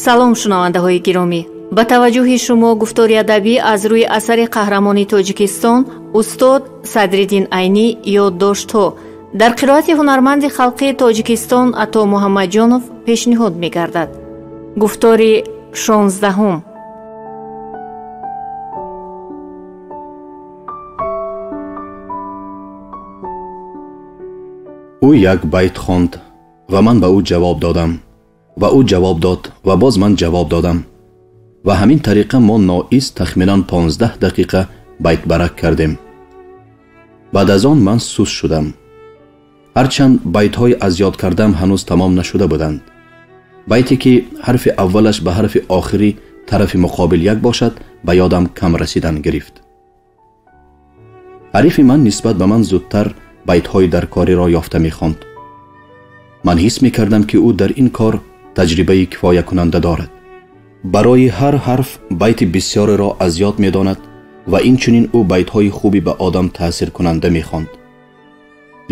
салом шунавандаҳои гиромӣ, ба таваҷҷӯҳи шумо гуфтори адабӣ аз рӯи асари қаҳрамони Тоҷикистон устод Садриддин Айнӣ ёддоштҳо дар қироати ҳунарманди халқи Тоҷикистон Ато Муҳаммаҷонов пешниҳод мегардад. гуфтори 16. ӯ як байт хонд ва ман ба ӯ ҷавоб додам ва ӯ ҷавоб дод ва боз ман ҷавоб додам ва ҳамин тариқа мо ноист тахминан 15 дақиқа байтбарак кардем. баъд аз он ман суст шудам. ҳарчанд байтҳои аз ёд кардам ҳанӯз тамом нашуда буданд. байте ки ҳарфи аввалаш ба ҳарфи охирӣ тарафи муқобил як бошад ба ёдам кам расидан гирифт. ҳарифи ман нисбат ба ман зудтар байтҳои даркориро ёфта мехонд. ман ҳис мекардам ки ӯ дар ин кор таҷрибаи кифоякунанда дорад. барои ҳар ҳарф байти бисёреро аз ёд медонад ва инчунин ӯ байтҳои хуби ба одам таъсиркунанда мехонд.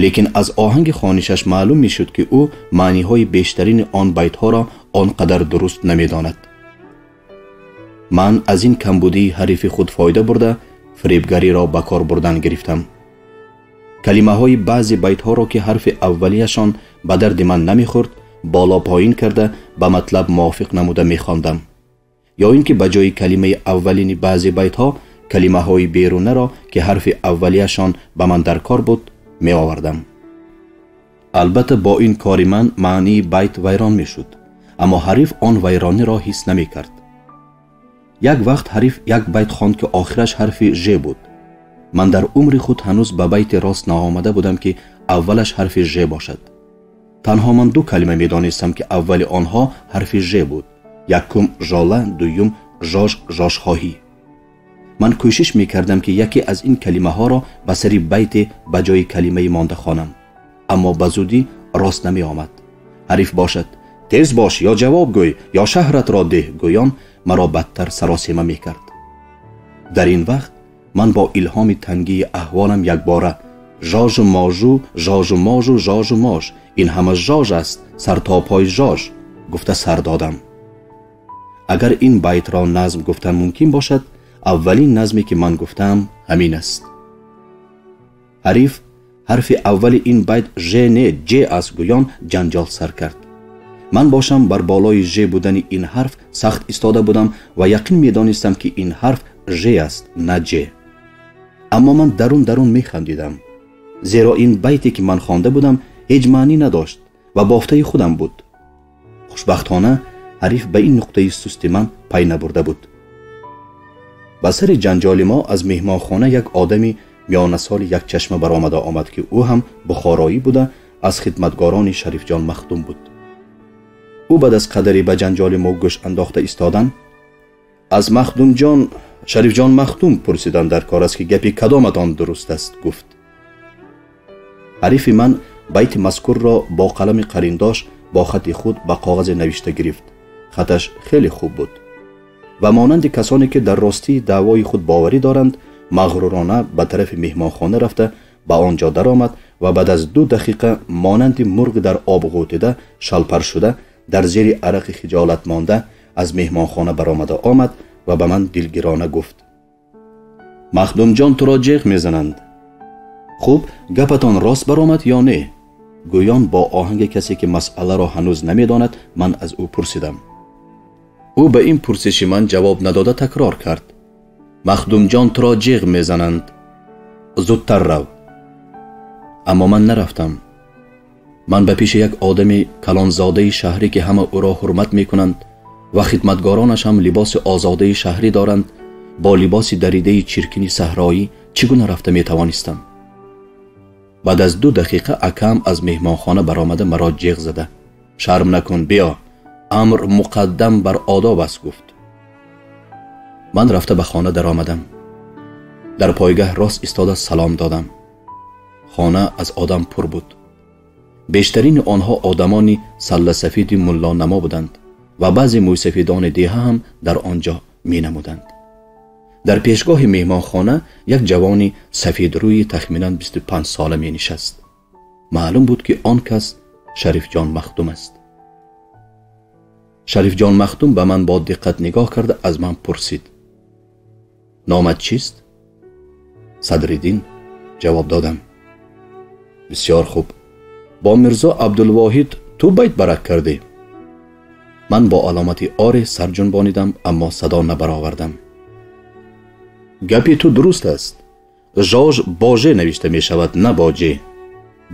лекин аз оҳанги хонишаш маълум мешуд ки ӯ маъниҳои бештарини он байтҳоро он қадар дуруст намедонад. ман аз ин камбудии ҳарифи худ фоида бурда фиребгариро ба кор бурдан гирифтам. калимаҳои баъзе байтҳоро ки ҳарфи аввалияшон ба дарди ман намехӯрд боло поин карда ба матлаб мувофиқ намуда мехондам, ё ин ки ба ҷои калимаи аввалини баъзе байтҳо калимаҳои берунаро ки ҳарфи аввалияшон ба ман дар кор буд меовардам. албатта бо ин кори ман маънии байт вайрон мешуд, аммо ҳариф он вайрониро ҳис намекард. як вақт ҳариф як байт хонд ки охираш ҳарфи ж буд. ман дар умри худ ҳанӯз ба байти рост наомада будам ки аввалаш ҳарфи ж бошад. танҳо ман ду калима медонистам ки аввали онҳо ҳарфи ж буд. якум жола, дуюм жож, жожхоҳӣ. ман кӯшиш мекардам ки яке аз ин калимаҳоро ба сари байте ба ҷои калимаи монда хонам, аммо ба зудӣ рост намеомад. ҳариф бошад тез бош ё ҷавоб гӯй ё шаҳратро деҳ гӯён маро бадтар саросема мекард. дар ин вақт ман бо илҳоми тангии аҳволам якбора жожу можу жожу можу жожу мож, ин ҳама жож аст, сар то пой жож гуфта сар додам. агар ин байтро назм гуфтан мумкин бошад, аввалин назме ки ман гуфтам ҳамин аст. ҳариф ҳарфи аввали ин байт ж не ҷ аст гӯён ҷанҷол сар кард. ман бошам бар болои ж будани ин ҳарф сахт истода будам ва яқин медонистам ки ин ҳарф ж аст, на ҷ. аммо ман дарун механдидам, зеро ин байте ки ман хонда будам ҳеҷ маънӣ надошт ва бофтаи худам буд. хушбахтона ҳариф ба ин нуқтаи сусти ман пай набурда буд. ба сари ҷанҷоли мо аз меҳмонхона як одами миёнасоли якчашма баромада омад ки ӯ ҳам бухороӣ буда аз хидматгорони Шарифҷон Махдум буд. ӯ баъд аз қадаре ба ҷанҷоли мо гӯш андохта истодан, аз Махдумҷон Шарифҷон Махдум пурсидан дар кор аст ки гапи кадоматон дуруст аст гуфт. ҳарифи ман байти мазкурро бо қалами қариндош бо хати худ ба коғазе навишта гирифт. хаташ хеле хуб буд ва монанди касоне ки дар ростии даъвои худ боварӣ доранд, мағрурона ба тарафи меҳмонхона рафта ба он ҷо даромад ва баъд аз 2 дақиқа монанди мурғи дар об ғӯтида шалпар шуда дар зери арақи хиҷолат монда аз меҳмонхона баромада омад ва ба ман дилгирона гуфт: Махдумҷон туро ҷеғ мезананд. хуб, гапатон рост баромад ё не? гӯён бо оҳанги касе ки масъаларо ҳанӯз намедонад ман аз ӯ пурсидам. ӯ ба ин пурсиши ман ҷавоб надода такрор кард: Махдумҷон туро ҷеғ мезананд, зудтар рав. аммо ман нарафтам. ман ба пеши як одами калонзодаи шаҳрӣ ки ҳама ӯро ҳурмат мекунанд ва хидматгоронаш ҳам либоси озодаи шаҳрӣ доранд, бо либоси даридаи чиркини саҳроӣ чӣ гуна рафта метавонистам? баъд аз 2 дақиқа акам аз меҳмонхона баромада маро ҷеғ зада: шарм накун, биё, амр муқаддам бар одоб аст гуфт. ман рафта ба хона даромадам. дар пойгаҳ рост истода салом додам. хона аз одам пур буд. бештарини онҳо одамони салласафиди муллонамо буданд ва баъзе мӯйсафидони деҳа ҳам дар он ҷо менамуданд. дар пешгоҳи меҳмонхона як ҷавони сафедрӯи тахминан 25 сола менишаст. маълум буд ки он кас Шарифҷон Махдум аст. شریف جان مخدوم به من با دقت نگاه کرده از من پرسید: نامت چیست؟ صدرالدین جواب دادم. بسیار خوب. با میرزا عبدالواحد تو بیت برک کردی؟ من با علامت آره سر جنبانیدم اما صدا نبرآوردم. گپی تو درست است. ژاژ باژه نوشته می شود نه باجه،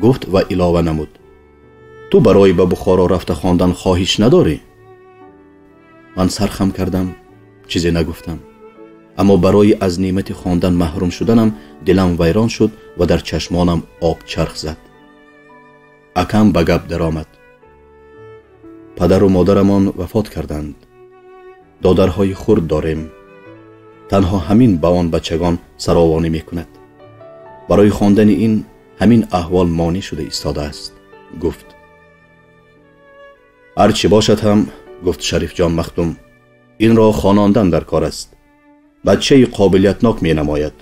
گفت و علاوه نمود: تو برای به بخارا رفته خواندن خواهش نداری؟ من سر خم کردم، چیزی نگفتم، اما برای از نعمت خواندن محروم شدنم دلم ویران شد و در چشمانم آب چرخ زد. اکم به گپ درآمد: پدر و مادرمان وفات کردند. دادرهای خرد داریم. تنها همین به آن بچگان سراوانی می کند. برای خواندن این همین احوال مانع شده ایستاده است، گفت. هرچی باشد هم، گفت شریف جان مخدوم، این را خواندن در کار است. بچه قابلیتناک می نماید.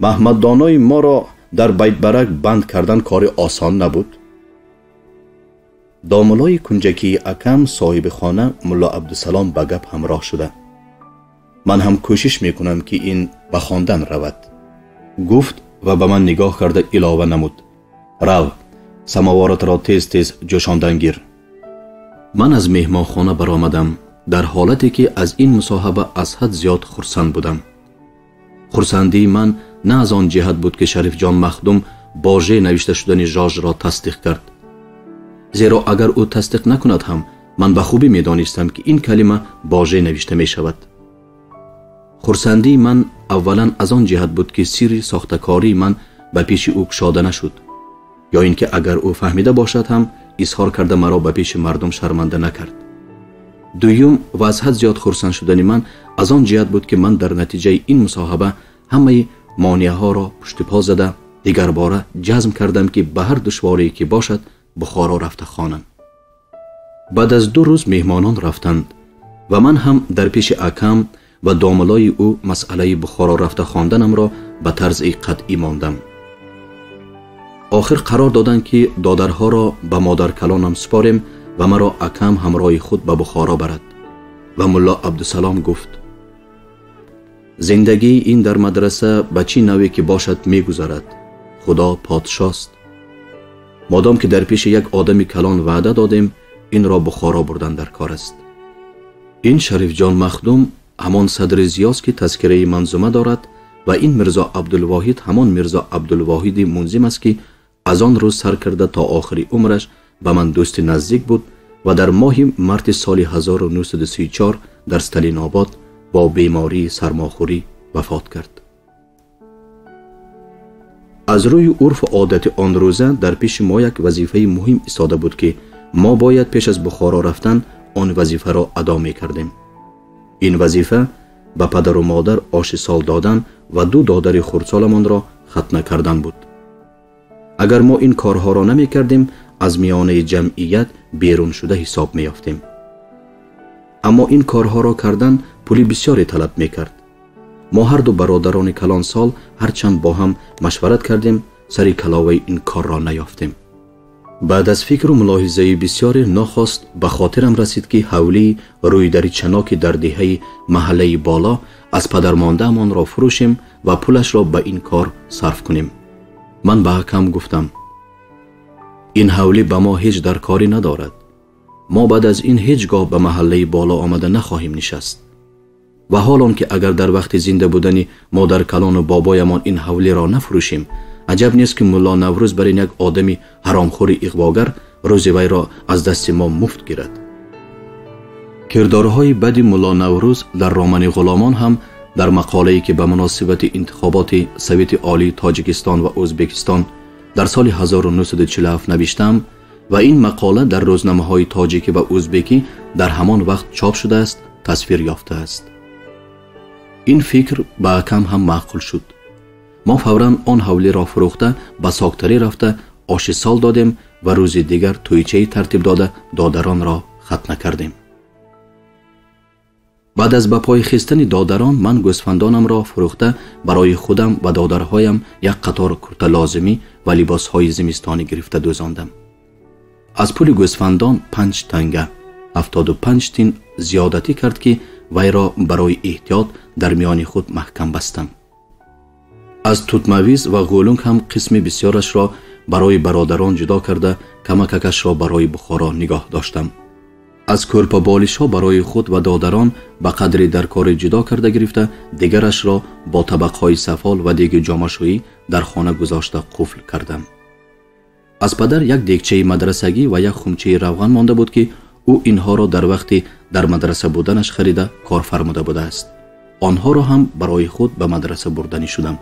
محمد دانای ما را در بیت برک بند کردن کار آسان نبود. داملای کنجکی اکم صاحب خانه ملا عبدالسلام به گپ همراه شده: من هم کوشش می کنم که این به خواندن رود، گفت و به من نگاه کرده علاوه نمود: رو، سماوارت را تیز تیز جوشاندن گیر. من از مهمان خانه برآمدم در حالتی که از این مصاحبه از حد زیاد خرسند بودم. خرسندی من نه از آن جهت بود که شریف جان مخدوم باژه نوشته شدن ژاژ را تصدیق کرد، زیرا اگر او تصدیق نکند هم من به خوبی می دانستم که این کلمه باژه نوشته می شود. خرسندی من اولا از آن جهت بود که سری ساختکاری من به پیش او گشاده نشد، یا اینکه اگر او فهمیده باشد هم اظهار کرده مرا به پیش مردم شرمنده نکرد. دویم و از حد زیاد خرسند شدن من از آن جهت بود که من در نتیجه این مصاحبه همه مانعه ها را پشت پا زده دیگر باره جزم کردم که به هر دشواری که باشد بخارا رفته خوانم. بعد از 2 روز مهمانان رفتند و من هم در پیش اکم و داملای او مسئله بخارا رفته خواندنم را به طرز قطعی ماندم. آخر قرار دادند که دادرها را به مادر کلانم سپاریم و مرا اکم همراه خود به بخارا برد و ملا عبدالسلام گفت: زندگی این در مدرسه به چی نوعی که باشد می گذرد. خدا پادشاست. مادام که در پیش یک آدم کلان وعده دادیم، این را بخارا بردن در کار است. این شریف جان مخدوم همان صدر زیاست که تذکره منظومه دارد و این میرزا عبدالواحد همان میرزا عبدالواحد منظم است که از آن روز سر کرده تا آخری عمرش به من دوست نزدیک بود و در ماه مارت سال 1934 در استالین آباد با بیماری سرماخوری وفات کرد. از روی عرف و عادت آن روزه در پیش ما یک وظیفه مهم ایستاده بود که ما باید پیش از بخارا رفتن آن وظیفه را ادا می کردیم. این وظیفه به پدر و مادر آش سال دادن و 2 دادر خردسالمان را ختنه کردن بود. اگر ما این کارها را نمی کردیم از میانه جمعیت بیرون شده حساب می یافتیم. اما این کارها را کردن پولی بسیاری طلب می کرد. ما هر 2 برادران کلان سال هرچند با هم مشورت کردیم سری کلاوه این کار را نیافتیم. بعد از فکر و ملاحظه بسیار ناخواست به خاطرم رسید که حولی روی دری چناک در دهه محله بالا از پدر مانده امان را فروشیم و پولش را به این کار صرف کنیم. من به حکم گفتم: این حولی به ما هیچ در کاری ندارد. ما بعد از این هیچگاه به محله بالا آمده نخواهیم نشست و حالان که اگر در وقت زنده بودنی مادر کلان و بابایمان این حولی را نفروشیم، عجب نیست که ملا نوروز برای یک آدمی حرامخور اغواگر روز وی را از دست ما مفت گیرد. کردارهای بد ملا نوروز در رامن غلامان هم در مقاله‌ای که به مناسبت انتخابات سویت عالی تاجیکستان و ازبکستان در سال 1947 نوشتم و این مقاله در روزنامه‌های تاجیکی و ازبکی در همان وقت چاپ شده است، تصویر یافته است. این فکر به کم هم معقول شد. ما فوراً آن حولی را فروخته به ساکتری رفته آش سال دادیم و روز دیگر تویچه ترتیب داده دادران را ختنه کردیم. بعد از به پای خستن دادران من گوسفندانم را فروخته برای خودم و دادرهایم یک قطار کرته لازمی و لباسهای زمستانی گرفته دوزاندم. از پول گوسفندان 5 تنگه 75 تین زیادتی کرد که وی را برای احتیاط در میان خود محکم بستم. از توتمویز و غولونگ هم قسم بسیارش را برای برادران جدا کرده کمکش را برای بخارا نگاه داشتم. از کورپا بالش ها برای خود و دادران به قدری در کار جدا کرده گرفته دیگرش را با طبق های سفال و دیگ جامشویی در خانه گذاشته قفل کردم. از پدر یک دیگچه مدرسگی و یک خمچه روغن مانده بود که او اینها را در وقتی در مدرسه بودنش خریده کار فرموده بوده است. آنها را هم برای خود به مدرسه بردنی شدم.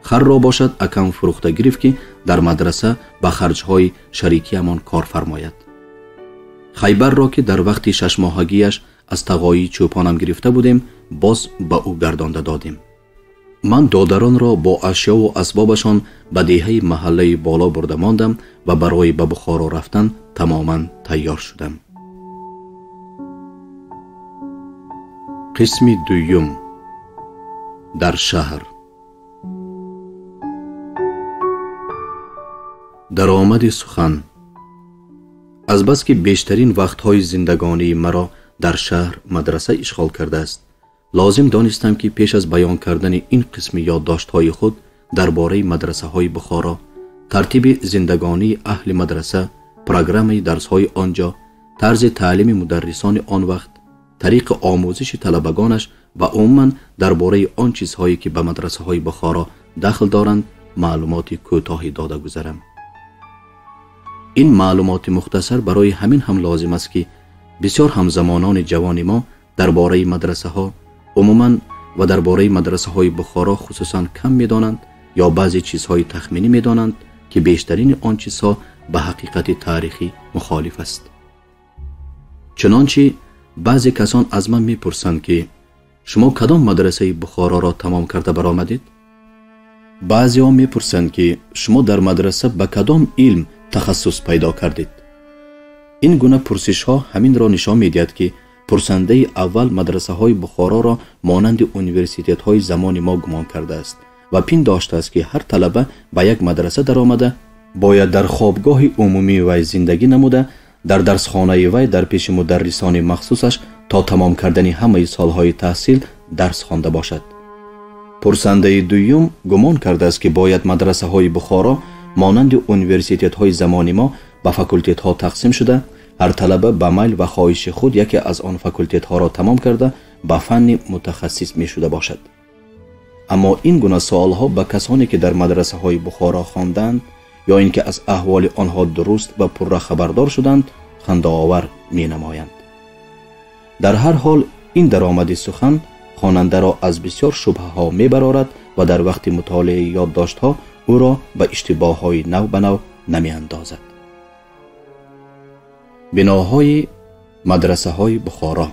خر را باشد اکم فروخته گرفت که در مدرسه به خرجهای شریکی امان کار فرماید. خیبر را که در وقتی 6 ماهگیش از تقایی چوپانم گرفته بودیم باز به او گردانده دادیم. من دادران را با اشیا و اسبابشان به دیهه محله بالا برده ماندم و برای به بخارا رفتن تماما تیار شدم. قسم دوم. در شهر. درآمد سخن. از بس که بیشترین وقتهای زندگانی مرا در شهر مدرسه اشغال کرده است، لازم دانستم که پیش از بیان کردن این قسم یادداشت‌های خود درباره مدرسه‌های بخارا، ترتیب زندگانی اهل مدرسه، پروگرام درس‌های آنجا، طرز تعلیم مدرسان آن وقت، طریق آموزش طلبگانش و عموماً درباره آن چیزهایی که به مدرسه‌های بخارا دخل دارند معلومات کوتاهی داده گذرم. این معلومات مختصر برای همین هم لازم است که بسیار همزمانان جوان ما درباره مدرسه ها عموما و درباره مدرسه های بخارا خصوصا کم می دانند یا بعضی چیزهای تخمینی می دانند که بیشترین آن چیزها به حقیقت تاریخی مخالف است. چنانچه بعضی کسان از من می پرسند که شما کدام مدرسه بخارا را تمام کرده برآمدید؟ بعضی ها می پرسند که شما در مدرسه به کدام علم تخصص پیدا کردید؟ این گونه پرسش ها همین را نشان می دهد که پرسنده اول مدرسه های بخارا را مانند انیورسیتت های زمان ما گمان کرده است و پین داشته است که هر طلبه به یک مدرسه در آمده باید در خوابگاه عمومی وی زندگی نموده، در درسخانه وی در پیش مدرسان مخصوصش تا تمام کردن همه سالهای تحصیل درس خوانده باشد. پرسنده دوم گمان کرده است که باید مدرسه های بخارا مانند انیورسیتت های زمان ما به فاکولتت ها تقسیم شده، هر طلبه به میل و خواهش خود یکی از آن فاکولتت ها را تمام کرده به فن متخصص می شده باشد. اما این گونه سوال ها به کسانی که در مدرسه های بخارا خواندند یا اینکه از احوال آنها درست و پر خبردار شدند خنده آور می نمایند. در هر حال این درآمد سخن خواننده را از بسیار شبهه ها می برآورد و در وقت مطالعه یادداشت ها او را به اشتباه های نو به نو نمی اندازد. بناهای مدرسه های بخارا.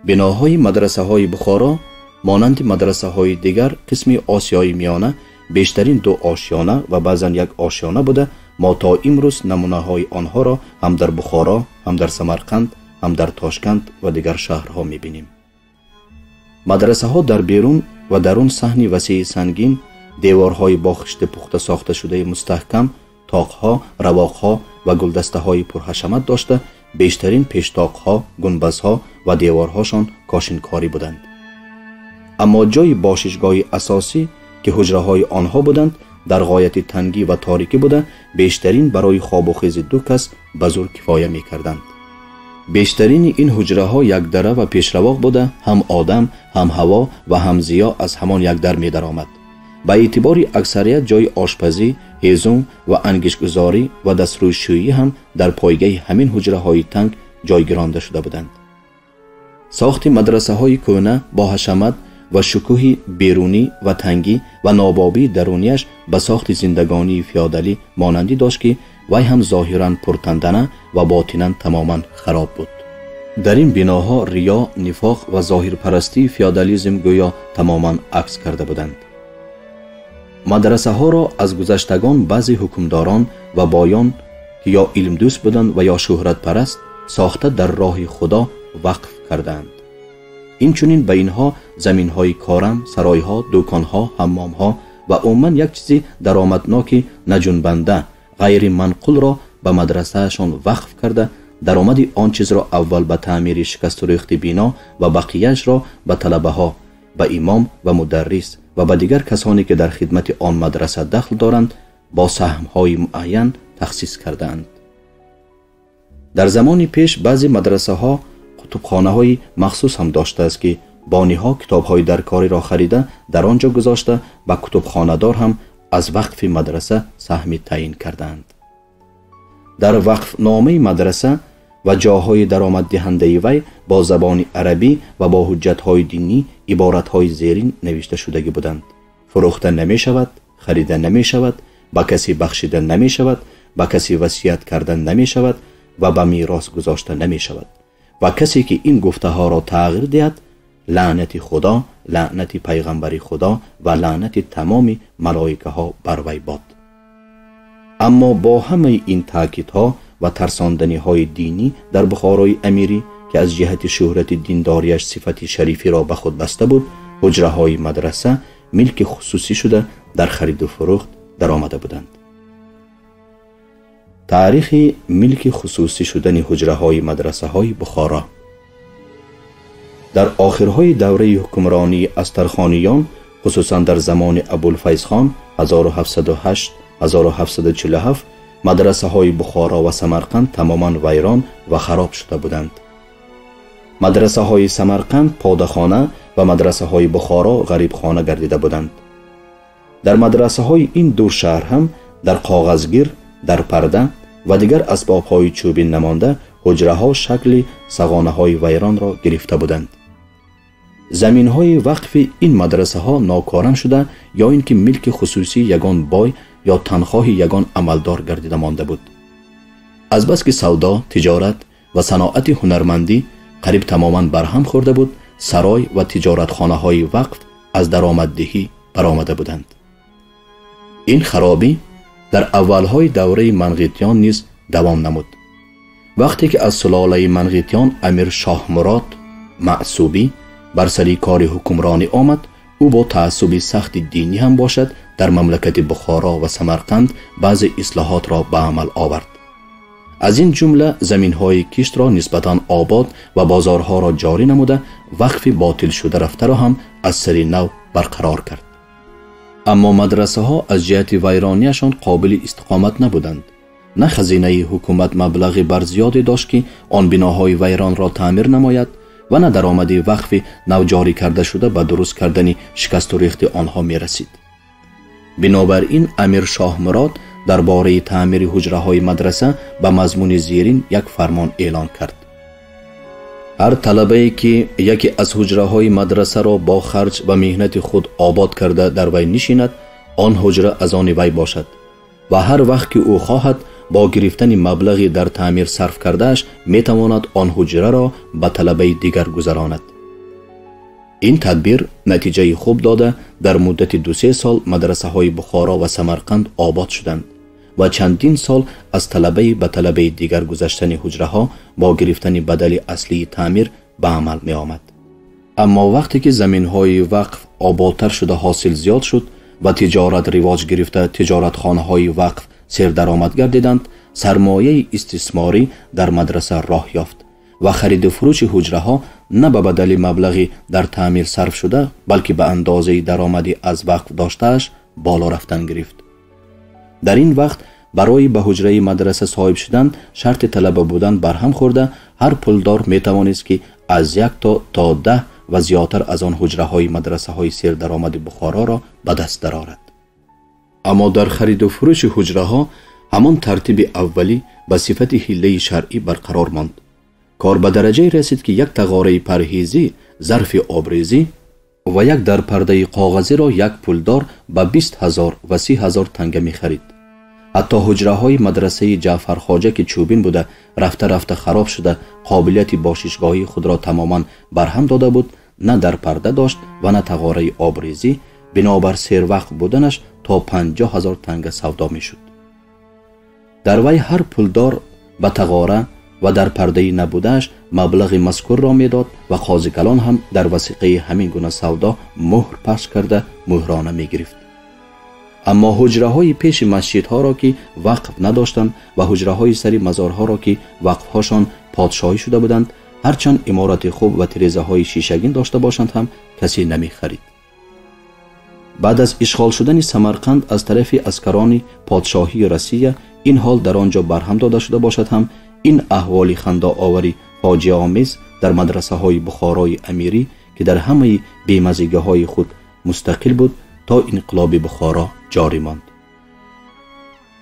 بناهای مدرسه های بخارا مانند مدرسه های دیگر قسم آسیای میانه بیشترین 2 آشیانه و بعضا 1 آشیانه بوده. ما تا امروز نمونه های آنها را هم در بخارا، هم در سمرقند، هم در تاشکند و دیگر شهرها می بینیم. مدرسه ها در بیرون و درون صحنی وسیع سنگین، دیوارهای با خشت پخته ساخته شده مستحکم، طاقها، رواقها و گلدسته های پرحشمت داشته، بیشترین پیشتاقها، گنبزها و دیوارهاشان کاشینکاری بودند. اما جای باششگاه اساسی که حجره های آنها بودند در غایت تنگی و تاریکی بوده، بیشترین برای خواب و خیز 2 کس به زور کفایه می کردند. بیشترین این حجره ها یک دره و پیشرواق بوده، هم آدم، هم هوا و هم ضیا از همان یک در می در آمد. به اعتبار اکثریت جای آشپزی، هیزم و انگشتگذاری و دستروشویی هم در پایگاه همین حجره های تنگ جای گرانده شده بودند. ساخت مدرسه های کهنه با حشمت و شکوه بیرونی و تنگی و نابابی درونیش به ساخت زندگانی فیادالی مانندی داشت که وی هم ظاهراً پرتندنه و باطناً تماماً خراب بود. در این بناها ریا، نفاق و ظاهر پرستی فیادالیسم گویا تماماً عکس کرده بودند. مدرسه ها را از گذشتگان بعضی حکمداران و بایان که یا علم دوست بودند و یا شهرت پرست ساخته در راه خدا وقف کردند. این چنین به اینها زمین های کارم، سرای ها، دکان ها، حمام ها و عموما یک چیزی درآمدناک نجنبنده غیر منقول را به مدرسه شان وقف کرده درآمد آن چیز را اول به تعمیر شکست و ریخت بنا و بقیه‌اش را به طلبه ها، به امام و مدرس و به دیگر کسانی که در خدمت آن مدرسه دخل دارند با سهم‌های معین تخصیص کردند. در زمان پیش بعضی مدرسه ها کتابخانه های مخصوص هم داشته است که بانی ها کتاب های درکاری را خریده در آنجا گذاشته به کتابخانه دار هم از وقف مدرسه سهمی تعیین کردند. در وقف نامه مدرسه و جاهای درآمد دهنده وی با زبان عربی و با حجت های دینی عبارت های زیرین نوشته شدگی بودند: فروخته نمی شود، خریده نمی شود، با کسی بخشیده نمی شود، با کسی وصیت کردن نمی شود و به میراث گذاشته نمی شود و کسی که این گفته ها را تغییر دهد لعنت خدا، لعنت پیغمبر خدا و لعنت تمام ملائکه ها بر وی باد. اما با همه این تاکیدها و ترساندنی های دینی در بخارای امیری که از جهت شهرت دینداریش صفت شریفی را به خود بسته بود، حجره های مدرسه ملک خصوصی شده در خرید و فروخت در آمده بودند. تاریخ ملک خصوصی شدن حجره های مدرسه های بخارا در آخرهای دوره حکمرانی استرخانیان، خصوصا در زمان ابوالفیض خان 1708 1747 مدرسه های بخارا و سمرقند تماما ویران و خراب شده بودند. مدرسه های سمرقند پادخانه و مدرسه های بخارا غریبخانه گردیده بودند. در مدرسه های این دو شهر هم در کاغذگیر، در پرده و دیگر اسباب های چوبین نمانده حجره ها شکل سغانه های ویران را گرفته بودند. زمین های وقف این مدرسه ها ناکارم شده یا اینکه ملک خصوصی یگان بای یا تنخواه یگان عملدار گردیده مانده بود. از بس که سودا، تجارت و صناعت هنرمندی قریب تماما برهم خورده بود، سرای و تجارتخانه های وقف از درآمددهی برآمده بودند. این خرابی در اولهای دوره منقیطیان نیز دوام نمود. وقتی که از سلاله منقیطیان امیر شاه مراد معصوبی بر سری کار حکمرانی آمد، او با تعصب سخت دینی هم باشد در مملکت بخارا و سمرقند بعض اصلاحات را به عمل آورد. از این جمله زمین‌های کشت را نسبتاً آباد و بازارها را جاری نموده وقف باطل شده رفته را هم از سری نو برقرار کرد. اما مدرسه ها از جهت ویرانیشان قابل استقامت نبودند. نه خزینه حکومت مبلغ برزیادی داشت که آن بناهای ویران را تعمیر نماید و نه درآمد وقف نو جاری کرده شده به درست کردن شکست و ریخت آنها می رسید. بنابراین امیر شاه مراد درباره تعمیر حجره های مدرسه به مضمون زیرین یک فرمان اعلان کرد: هر طلبه‌ای که یکی از حجره های مدرسه را با خرج و مهنت خود آباد کرده در وی نشیند، آن حجره از آن وی باشد و هر وقت که او خواهد با گرفتن مبلغی در تعمیر صرف کردهش می تواند آن حجره را به طلبه دیگر گذراند. این تدبیر نتیجه خوب داده در مدت 2-3 سال مدرسه های بخارا و سمرقند آباد شدند و چندین سال از طلبه به طلبه دیگر گذشتن حجره ها با گرفتن بدل اصلی تعمیر به عمل می آمد. اما وقتی که زمین های وقف آبادتر شده حاصل زیاد شد و تجارت رواج گرفته تجارتخانه های وقف سر درآمد گردیدند، سرمایه استثماری در مدرسه راه یافت و خرید و فروش حجره ها نه به بدل مبلغی در تعمیر صرف شده بلکه به اندازه درآمدی از وقف داشتهش بالا رفتن گرفت. در این وقت برای به حجره مدرسه صاحب شدن شرط طلبه بودن برهم خورده هر پولدار می توانست که از 1 تا 10 و زیادتر از آن حجره های مدرسه های سر درآمد بخارا را به دست درآورد. اما در خرید و فروش حجره ها همان ترتیب اولی به صفت حیله شرعی برقرار ماند. کار به درجه رسید که یک تغاره پرهیزی، ظرف آبریزی و یک در پرده کاغذی را یک پولدار به 20,000 و 30,000 تنگه می خرید. حتی حجره های مدرسه جعفر خواجه که چوبین بوده رفته رفته خراب شده قابلیت باششگاهی خود را تماما برهم داده بود، نه در پرده داشت و نه تغاره آبریزی، بنابر سیر وقت بودنش تا 50,000 تنگه سودا می شد. در وی هر پولدار به تغاره و در پرده نبودهش مبلغ مذکور را می داد و قاضی کلان هم در وثیقه همین گونه سودا مهر پخش کرده مهرانه می گرفت. اما حجره های پیش مسجد ها را که وقف نداشتند و حجره های سری مزارها را که وقف هاشان پادشاهی شده بودند، هرچند عمارت خوب و تریزه های شیشگین داشته باشند هم کسی نمی خرید. بعد از اشغال شدن سمرقند از طرف عسکران پادشاهی روسیه این حال در آنجا برهم داده شده باشد هم این احوال خنده‌آوری فاجعه آمیز در مدرسه های بخارای امیری که در همه بی‌مزگی های خود مستقل بود تا انقلاب بخارا جاری ماند.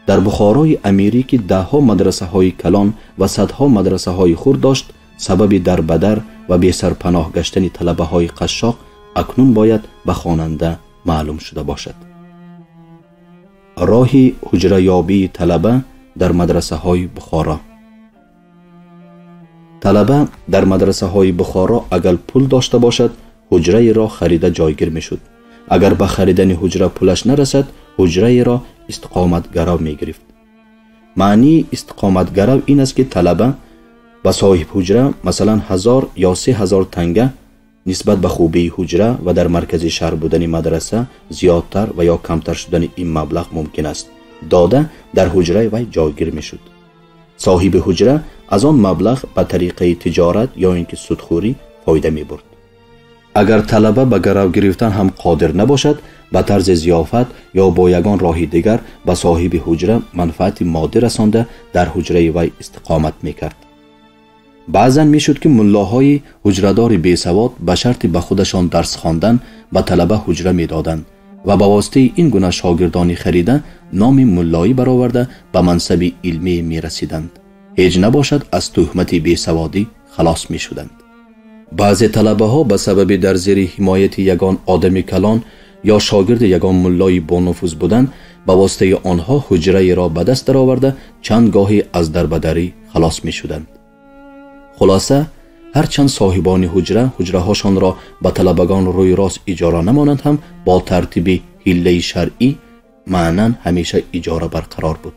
در بخارای امیری که دهها مدرسه های کلان و صدها مدرسه های خرد داشت، سبب در بدر و بی سرپناه گشتن طلبه های قشاق اکنون باید به خواننده معلوم شده باشد. راه حجره یابی طلبه در مدرسه های بخارا. طلبه در مدرسه های بخارا اگر پول داشته باشد حجره را خریده جایگیر می شد. اگر به خریدن حجره پولش نرسد حجره را استقامت گرو می گرفت. معنی استقامت گرو این است که طلبه و صاحب حجره مثلا 1000 یا 3000 تنگه نسبت به خوبی حجره و در مرکز شهر بودن مدرسه زیادتر و یا کمتر شدن این مبلغ ممکن است داده در حجره وی جایگیر می شد. صاحب حجره از آن مبلغ به طریقه تجارت یا اینکه سودخوری فایده می برد. اگر طلبه به گرو گرفتن هم قادر نباشد به طرز ضیافت یا با یگان راه دیگر به صاحب حجره منفعت مادی رسانده در حجره وی استقامت می کرد. بعضا می شد که ملاهای حجردار بیسواد به شرط به خودشان درس خواندن به طلبه حجره می دادند و با واسطه این گونه شاگردانی خریده نام ملایی برآورده به منصب علمی می رسیدند. هیچ نباشد از تهمت بیسوادی خلاص می شدند. بعضی طلبه ها به سبب در زیر حمایت یگان آدم کلان یا شاگرد یگان ملای با نفوذ بودند به واسطه آنها حجره را به دست درآورده چند گاهی از دربدری خلاص می شدند. خلاصه هرچند صاحبان حجره هاشان را به طلبگان روی راست اجاره نمانند هم با ترتیب حیله شرعی معنن همیشه اجاره برقرار بود.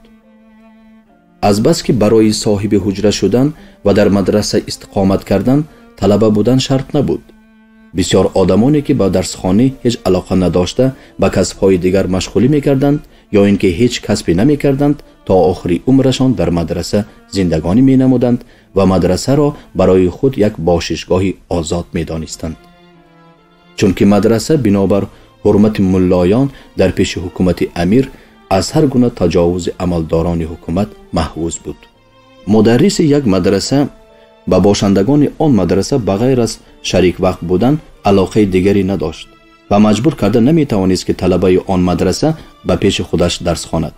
از بس که برای صاحب حجره شدن و در مدرسه استقامت کردن طلبه بودن شرط نبود. بسیار آدمانی که با درسخانه هیچ علاقه نداشته به کسب‌های دیگر مشغولی می‌کردند یا اینکه هیچ کسبی نمی‌کردند تا آخری عمرشان در مدرسه زندگانی می‌نمودند و مدرسه را برای خود یک باششگاهی آزاد می‌دانستند. چون که مدرسه بنابر حرمت ملایان در پیش حکومت امیر از هر گونه تجاوز عملداران حکومت محفوظ بود. مدرس یک مدرسه با باشندگان آن مدرسه بغیر از شریک وقت بودن علاقه دیگری نداشت و مجبور کرده نمی توانست که طلبه آن مدرسه به پیش خودش درس خواند.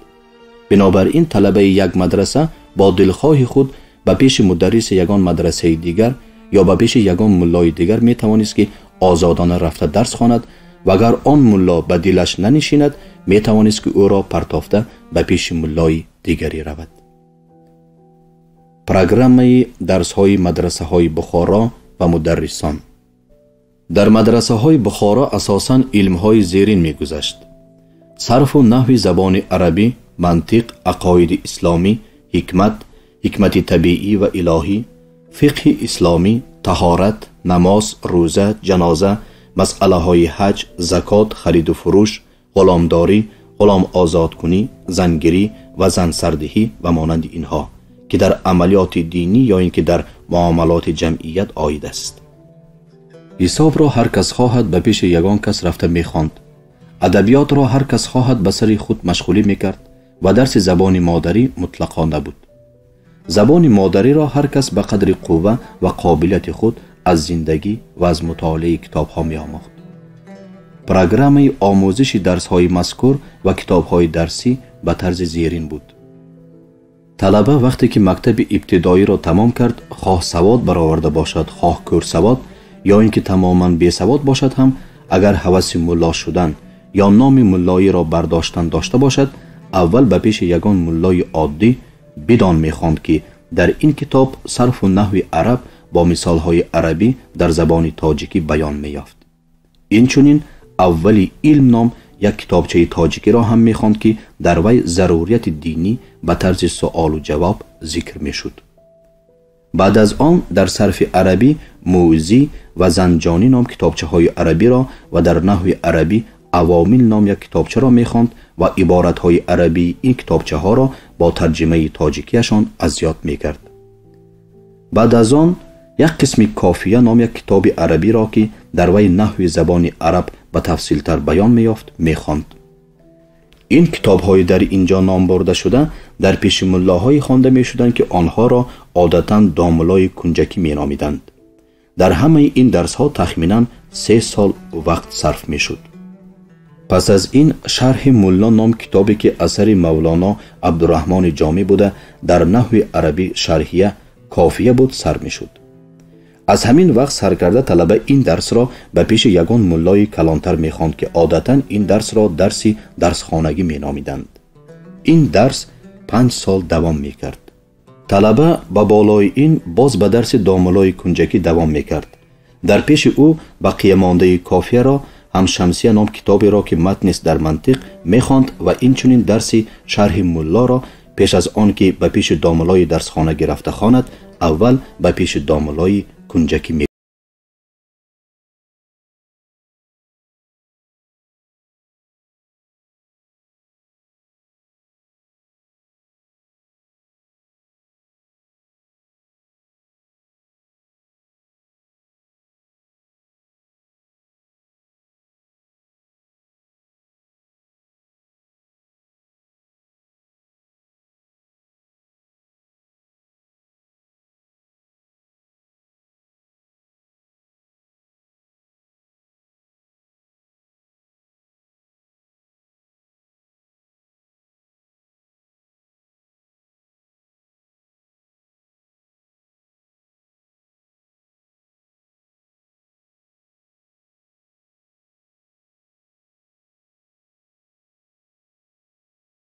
بنابراین طلبه یک مدرسه با دلخواه خود به پیش مدرس یگان مدرسه دیگر یا به پیش یگان ملای دیگر می توانست که آزادانه رفته درس خواند و اگر آن ملا به دلش ننشیند می توانست که او را پرتافته به پیش ملای دیگری رود. پروگرام درس های مدرسه های بخارا و مدرسان. در مدرسه های بخارا اساساً علم های زیرین می گذشت: صرف و نحو زبان عربی، منطق، عقاید اسلامی، حکمت طبیعی و الهی، فقه اسلامی، طهارت، نماز، روزه، جنازه، مسئله های حج، زکات، خرید و فروش، غلامداری، غلام آزاد کنی، زنگیری و زن سردهی و مانند اینها که در عملیات دینی یا اینکه در معاملات جمعیت عاید است. حساب را هر کس خواهد به پیش یگان کس رفته می‌خواند. ادبیات را هر کس خواهد به سر خود مشغولی می‌کرد و درس زبان مادری مطلقا نبود. زبان مادری را هر کس به قدر قوه و قابلیت خود از زندگی و از مطالعه کتاب‌ها می‌آموخت. پروگرام آموزش درس‌های مذکور و کتاب‌های درسی به طرز زیرین بود. طلبه وقتی که مکتب ابتدایی را تمام کرد، خواه سواد برآورده باشد خواه کور سواد یا اینکه تماما بی سواد باشد هم اگر هوس ملا شدن یا نام ملایی را برداشتن داشته باشد، اول به پیش یگان ملای عادی بدان می‌خواند که در این کتاب صرف و نحو عرب با مثال‌های عربی در زبان تاجیکی بیان می‌یافت. اینچنین اولی علم نام یک کتابچه تاجیکی را هم می‌خواند که در وی ضروریت دینی به طرز سوال و جواب ذکر می‌شد. بعد از آن در صرف عربی موزی و زنجانی نام کتابچه‌های عربی را و در نحو عربی عوامل نام یک کتابچه را می‌خواند و عبارت‌های عربی این کتابچه‌ها را با ترجمه تاجیکیشان از یاد می‌کرد. بعد از آن یک قسم کافیه نام یک کتاب عربی را که در وی نحو زبان عرب به تفصیل تر بیان می‌یافت می‌خواند. این کتاب‌های در اینجا نام برده شده در پیش ملاهای خوانده می‌شدند که آنها را عادتاً داملای کنجکی می‌نامیدند. در همه این درس‌ها تخمیناً 3 سال وقت صرف می‌شد. پس از این شرح ملا نام کتابی که اثر مولانا عبدالرحمن جامی بوده در نحو عربی شرحیه کافیه بود سر می‌شد. از همین وقت سرکرده طلبه این درس را به پیش یگان ملای کلانتر می‌خواند که عادتاً این درس را درسی درسخانگی می‌نامیدند. این درس 5 سال دوام می‌کرد. طلبه به بالای این باز به درس داملای کنجکی دوام می‌کرد. در پیش او بقیه مانده کافیه را هم شمسیه نام کتابی را که متن است در منطق می‌خواند و این چنین درسی شرح ملا را پیش از آن که به پیش داملای درسخانه گرفته خواند اول به پیش داملای کنجکی